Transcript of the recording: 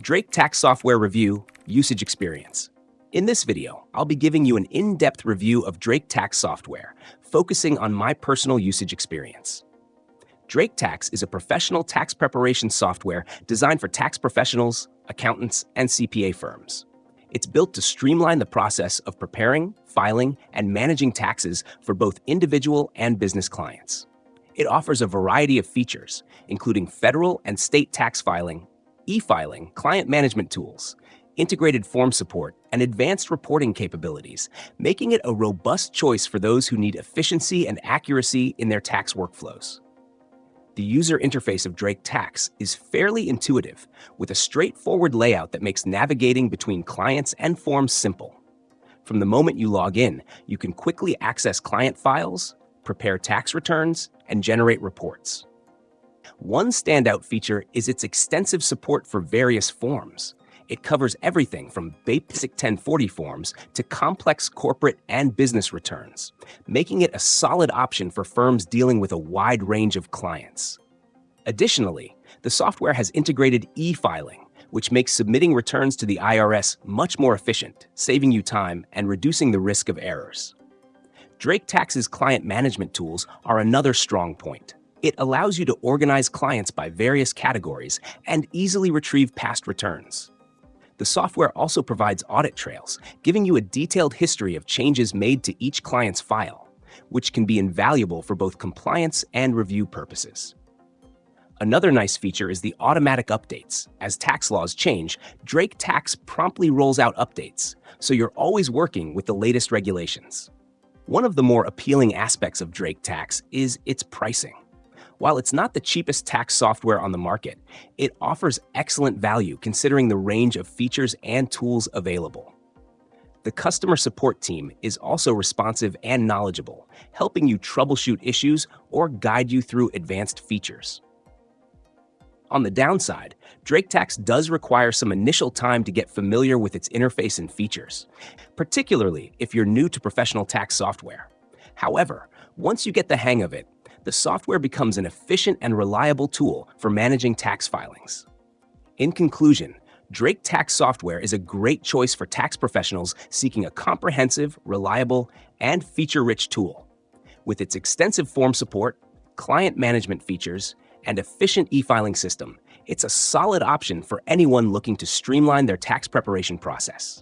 Drake Tax Software Review Usage Experience. In this video, I'll be giving you an in-depth review of Drake Tax software, focusing on my personal usage experience. Drake Tax is a professional tax preparation software designed for tax professionals, accountants, and CPA firms. It's built to streamline the process of preparing, filing, and managing taxes for both individual and business clients. It offers a variety of features, including federal and state tax filing, e-filing, client management tools, integrated form support, and advanced reporting capabilities, making it a robust choice for those who need efficiency and accuracy in their tax workflows. The user interface of Drake Tax is fairly intuitive, with a straightforward layout that makes navigating between clients and forms simple. From the moment you log in, you can quickly access client files, prepare tax returns, and generate reports. One standout feature is its extensive support for various forms. It covers everything from basic 1040 forms to complex corporate and business returns, making it a solid option for firms dealing with a wide range of clients. Additionally, the software has integrated e-filing, which makes submitting returns to the IRS much more efficient, saving you time and reducing the risk of errors. Drake Tax's client management tools are another strong point. It allows you to organize clients by various categories and easily retrieve past returns. The software also provides audit trails, giving you a detailed history of changes made to each client's file, which can be invaluable for both compliance and review purposes. Another nice feature is the automatic updates. As tax laws change, Drake Tax promptly rolls out updates, so you're always working with the latest regulations. One of the more appealing aspects of Drake Tax is its pricing. While it's not the cheapest tax software on the market, it offers excellent value considering the range of features and tools available. The customer support team is also responsive and knowledgeable, helping you troubleshoot issues or guide you through advanced features. On the downside, Drake Tax does require some initial time to get familiar with its interface and features, particularly if you're new to professional tax software. However, once you get the hang of it, the software becomes an efficient and reliable tool for managing tax filings. In conclusion, Drake Tax software is a great choice for tax professionals seeking a comprehensive, reliable, and feature-rich tool. With its extensive form support, client management features, and efficient e-filing system, it's a solid option for anyone looking to streamline their tax preparation process.